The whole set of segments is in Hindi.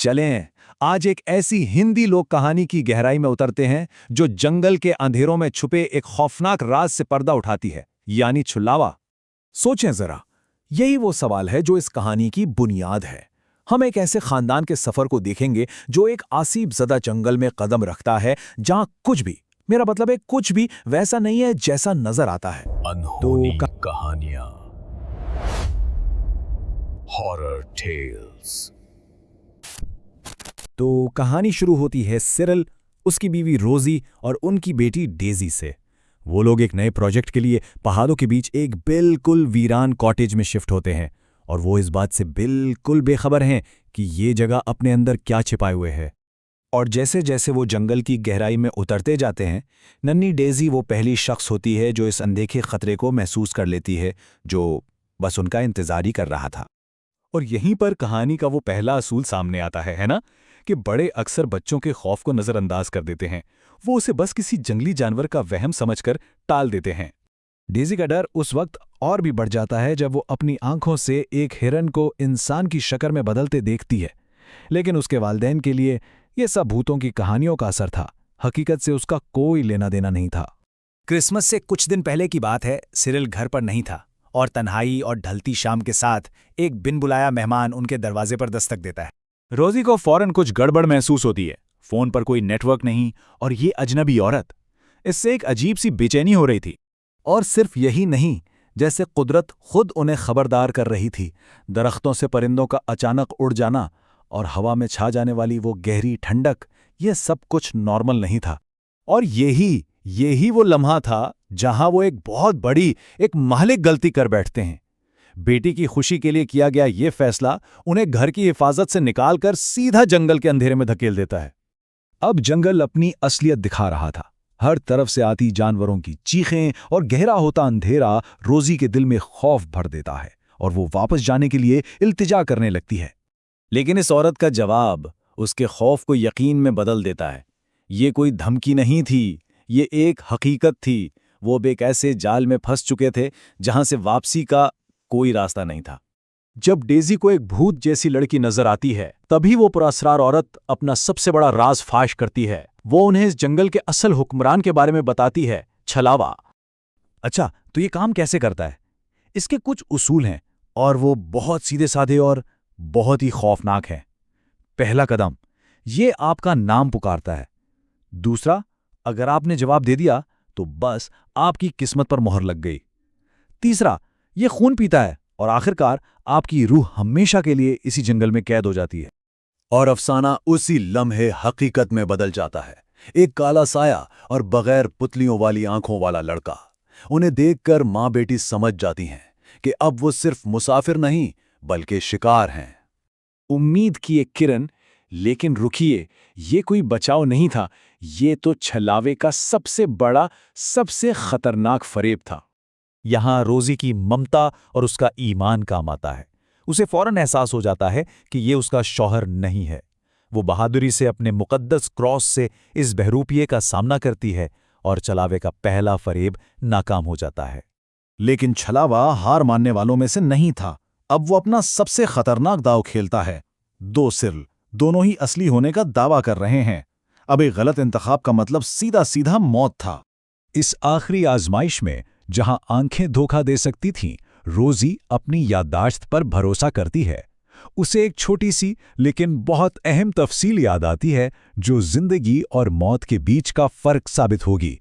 चलें, आज एक ऐसी हिंदी लोक कहानी की गहराई में उतरते हैं जो जंगल के अंधेरों में छुपे एक खौफनाक राज से पर्दा उठाती है, यानी छुलावा। सोचें जरा, यही वो सवाल है जो इस कहानी की बुनियाद है। हम एक ऐसे खानदान के सफर को देखेंगे जो एक आसीब ज़दा जंगल में कदम रखता है, जहां कुछ भी, मेरा मतलब है कुछ भी वैसा नहीं है जैसा नजर आता है। अनहोनी कहानियां, हॉरर टेल्स। तो कहानी शुरू होती है सिरिल, उसकी बीवी रोजी और उनकी बेटी डेजी से। वो लोग एक नए प्रोजेक्ट के लिए पहाड़ों के बीच एक बिल्कुल वीरान कॉटेज में शिफ्ट होते हैं, और वो इस बात से बिल्कुल बेखबर हैं कि ये जगह अपने अंदर क्या छिपाए हुए है। और जैसे जैसे वो जंगल की गहराई में उतरते जाते हैं, नन्ही डेजी वो पहली शख्स होती है जो इस अनदेखे खतरे को महसूस कर लेती है, जो बस उनका इंतजार ही कर रहा था। और यहीं पर कहानी का वो पहला असूल सामने आता है ना, कि बड़े अक्सर बच्चों के खौफ को नज़रअंदाज कर देते हैं। वो उसे बस किसी जंगली जानवर का वहम समझकर टाल देते हैं। डेजी का डर उस वक्त और भी बढ़ जाता है जब वो अपनी आंखों से एक हिरन को इंसान की शक्ल में बदलते देखती है। लेकिन उसके वालिदैन के लिए ये सब भूतों की कहानियों का असर था, हकीकत से उसका कोई लेना देना नहीं था। क्रिसमस से कुछ दिन पहले की बात है। सिरिल घर पर नहीं था और तन्हाई और ढलती शाम के साथ एक बिन बुलाया मेहमान उनके दरवाजे पर दस्तक देता है। रोजी को फौरन कुछ गड़बड़ महसूस होती है। फोन पर कोई नेटवर्क नहीं, और ये अजनबी औरत, इससे एक अजीब सी बेचैनी हो रही थी। और सिर्फ यही नहीं, जैसे कुदरत खुद उन्हें खबरदार कर रही थी। दरख्तों से परिंदों का अचानक उड़ जाना और हवा में छा जाने वाली वो गहरी ठंडक, ये सब कुछ नॉर्मल नहीं था। और यही वो लम्हा था जहां वो एक बहुत बड़ी, एक मालिक गलती कर बैठते हैं। बेटी की खुशी के लिए किया गया ये फैसला उन्हें घर की हिफाजत से निकालकर सीधा जंगल के अंधेरे में धकेल देता है। अब जंगल अपनी असलियत दिखा रहा था। हर तरफ से आती जानवरों की चीखें और गहरा होता अंधेरा रोजी के दिल में खौफ भर देता है, और वो वापस जाने के लिए इल्तिजा करने लगती है। लेकिन इस औरत का जवाब उसके खौफ को यकीन में बदल देता है। ये कोई धमकी नहीं थी, ये एक हकीकत थी। वो अब एक ऐसे जाल में फंस चुके थे जहां से वापसी का कोई रास्ता नहीं था। जब डेजी को एक भूत जैसी लड़की नजर आती है, तभी वो पुरअसरार औरत अपना सबसे बड़ा राज फाश करती है। वो उन्हें इस जंगल के असल हुक्मरान के बारे में बताती है, छलावा। अच्छा, तो ये काम कैसे करता है? इसके कुछ उसूल हैं, और वो बहुत सीधे साधे और बहुत ही खौफनाक हैं। पहला कदम, ये आपका नाम पुकारता है। दूसरा, अगर आपने जवाब दे दिया तो बस आपकी किस्मत पर मोहर लग गई। तीसरा, ये खून पीता है, और आखिरकार आपकी रूह हमेशा के लिए इसी जंगल में कैद हो जाती है। और अफसाना उसी लम्हे हकीकत में बदल जाता है। एक काला साया और बगैर पुतलियों वाली आंखों वाला लड़का। उन्हें देखकर मां बेटी समझ जाती हैं कि अब वो सिर्फ मुसाफिर नहीं बल्कि शिकार हैं। उम्मीद की एक किरण, लेकिन रुकिए, ये कोई बचाव नहीं था। ये तो छलावे का सबसे बड़ा, सबसे खतरनाक फरेब था। यहां रोजी की ममता और उसका ईमान काम आता है। उसे फौरन एहसास हो जाता है कि ये उसका शौहर नहीं है। वो बहादुरी से अपने मुकद्दस क्रॉस से इस बहरूपिये का सामना करती है, और छलावे का पहला फरेब नाकाम हो जाता है। लेकिन छलावा हार मानने वालों में से नहीं था। अब वो अपना सबसे खतरनाक दांव खेलता है। दो सिर, दोनों ही असली होने का दावा कर रहे हैं। अब एक गलत इंतखाब का मतलब सीधा सीधा मौत था। इस आखिरी आजमाइश में, जहां आंखें धोखा दे सकती थीं, रोजी अपनी याददाश्त पर भरोसा करती है। उसे एक छोटी सी लेकिन बहुत अहम तफसील याद आती है जो जिंदगी और मौत के बीच का फर्क साबित होगी,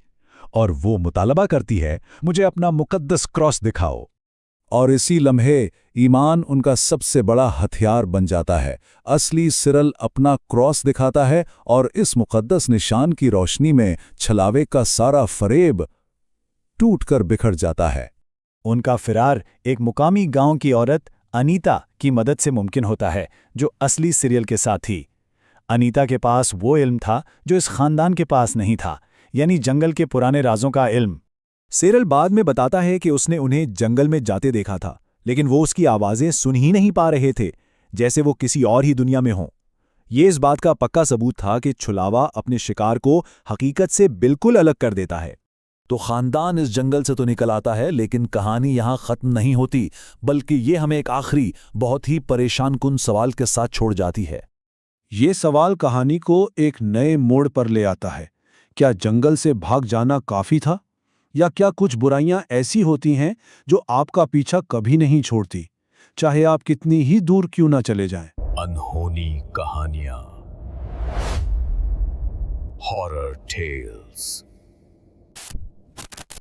और वो मुतालबा करती है, मुझे अपना मुकद्दस क्रॉस दिखाओ। और इसी लम्हे ईमान उनका सबसे बड़ा हथियार बन जाता है। असली सिरल अपना क्रॉस दिखाता है, और इस मुकद्दस निशान की रोशनी में छलावे का सारा फरेब टूटकर बिखर जाता है। उनका फिरार एक मुकामी गांव की औरत अनीता की मदद से मुमकिन होता है, जो असली सीरियल के साथ थी। अनीता के पास वो इल्म था जो इस खानदान के पास नहीं था, यानी जंगल के पुराने राजों का इल्म। सिरिल बाद में बताता है कि उसने उन्हें जंगल में जाते देखा था, लेकिन वो उसकी आवाज़ें सुन ही नहीं पा रहे थे, जैसे वो किसी और ही दुनिया में हों। ये इस बात का पक्का सबूत था कि छुलावा अपने शिकार को हकीकत से बिल्कुल अलग कर देता है। तो खानदान इस जंगल से तो निकल आता है, लेकिन कहानी यहां खत्म नहीं होती, बल्कि ये हमें एक आखिरी बहुत ही परेशान कुन सवाल के साथ छोड़ जाती है। ये सवाल कहानी को एक नए मोड़ पर ले आता है। क्या जंगल से भाग जाना काफी था, या क्या कुछ बुराइयां ऐसी होती हैं जो आपका पीछा कभी नहीं छोड़ती, चाहे आप कितनी ही दूर क्यों ना चले जाएं? अनहोनी कहानियां, हॉरर टेल्स।